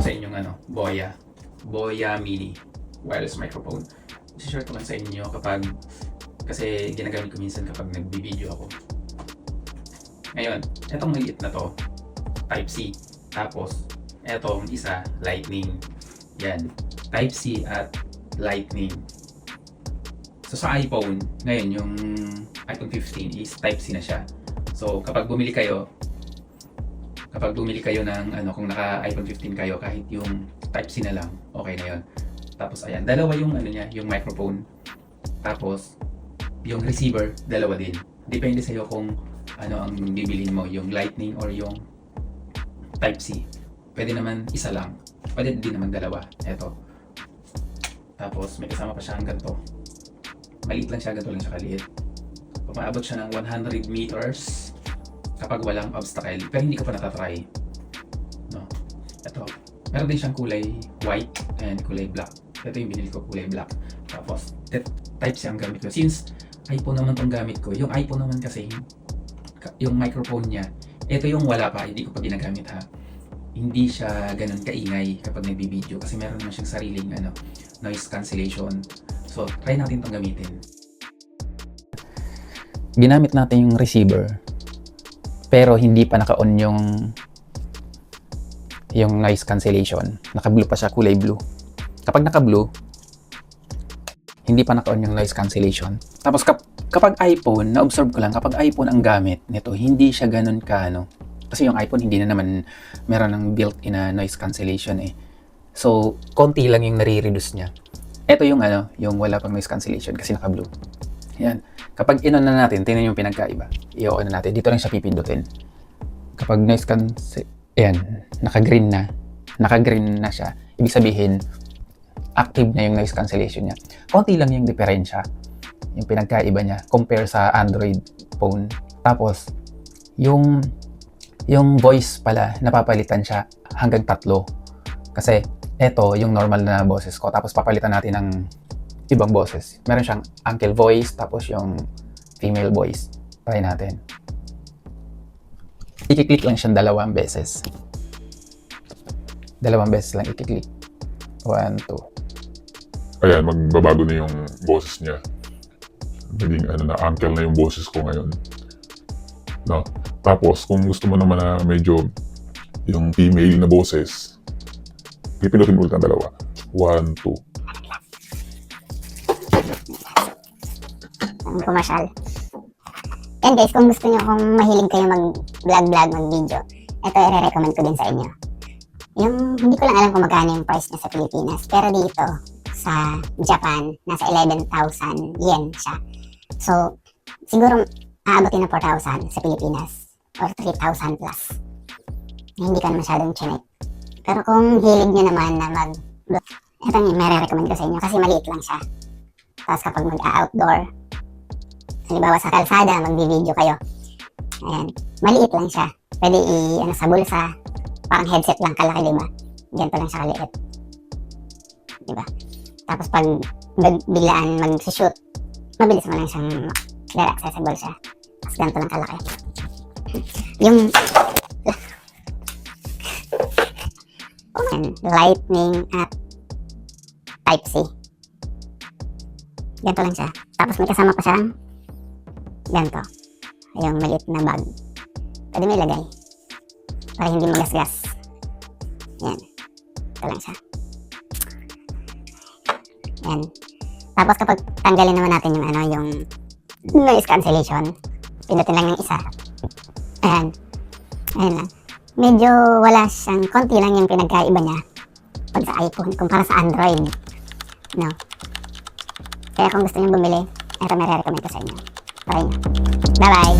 sa inyong Boya Mini wireless microphone. I-share ko man sa inyo kasi ginagamit ko minsan kapag nagbi-video ako. Ngayon, etong maliit na to, Type C. Tapos, etong isa, Lightning. Yan, Type C at Lightning. So sa iPhone, ngayon yung iPhone 15 is Type C na siya. So kapag bumili kayo ng kung naka iPhone 15 kayo, kahit yung Type C na lang, okay na yon. Tapos ayan, dalawa yung yung microphone. Tapos yung receiver, dalawa din. Depende sa iyo kung ano ang bibilhin mo, yung Lightning or yung Type C. Pwede naman isa lang. Pwede din naman dalawa. Eto. Tapos may kasama pa siya hanggang to. Maliit lang siya, ganito lang siya kaliit. Umaabot siya ng 100 meters kapag walang obstacle. Pero hindi ko pa natatry. No? Ito. Meron din siyang kulay white and kulay black. Ito yung binili ko, kulay black. Tapos, Type C ang gamit ko. Since iPhone naman tong gamit ko, yung iPhone naman kasi, yung microphone niya, ito yung wala pa, hindi ko pa ginagamit ha. Hindi siya ganun kaingay kapag nagbi-video kasi meron naman siyang sariling noise cancellation. So, try natin itong gamitin. Ginamit natin yung receiver pero hindi pa naka-on yung noise cancellation. Naka-blue pa siya, kulay blue. Kapag naka-blue, hindi pa naka-on yung noise cancellation. Tapos kapag iPhone, na-observe ko lang, kapag iPhone ang gamit nito, hindi siya ganun kasi yung iPhone hindi na naman meron ng built-in na noise cancellation eh. So, konti lang yung nare-reduce niya. Ito yung yung wala pang noise cancellation kasi naka-blue. Yan. Kapag in-on na natin, tingnan yung pinagkaiba. I-on na natin. Dito lang siya pipindutin. Kapag noise cancellation, ayan, naka-green na siya. Ibig sabihin, active na yung noise cancellation niya. Konti lang yung diferensya, yung pinagkaiba niya compare sa Android phone. Tapos, yung voice pala, napapalitan siya hanggang 3. Kasi, eto yung normal na boses ko. Tapos papalitan natin ng ibang boses. Meron siyang uncle voice, tapos yung female voice. Try natin. I-click lang siyang 2 beses. 2 beses lang i-click. 1, 2. Ayan, magbabago na yung boses niya. Naging uncle na yung boses ko ngayon. No? Tapos, kung gusto mo naman na medyo yung female na boses, pipindutin ulit ang 2. 1, 2. Ang commercial. Yan guys, kung gusto nyo, kung mahilig kayo mag-vlog, mag-video, ito i-recommend ko din sa inyo. Yung, hindi ko lang alam kung magkano yung price niya sa Pilipinas, pero dito, sa Japan, nasa 11,000 yen siya. So, siguro aabotin na 4,000 sa Pilipinas, or 3,000 plus. Hindi ka na masyadong chinek. Pero kung hilig nyo naman na ito yung may recommend ko sa inyo kasi maliit lang siya. Tapos kapag mag-outdoor, halimbawa sa kalsada, mag-video kayo, ayan, maliit lang siya. Pwede sa bulsa, parang headset lang kalaki, diba? Ganito lang siya kaliit. Diba? Tapos pag biglaan mag-shoot, mabilis mo lang siyang relax sa bulsa. Tapos ganito lang kalaki. Yung Lightning at Type C. Ganito lang siya. Tapos may kasama pa siyang ganito. Yung maliit na bag. Pwede may lagay. Para hindi magasgas. Yan. Ito lang siya. Yan. Tapos kapag tanggalin naman natin yung noise cancellation, pindutin lang yung isa. Ayan. Ayan lang. Medyo wala siyang, konti lang yung pinagkaiba niya pag sa iPhone kumpara sa Android. No? Kaya kung gusto niyo bumili, ito may re-recommend ko sa inyo. Try nyo. Bye-bye!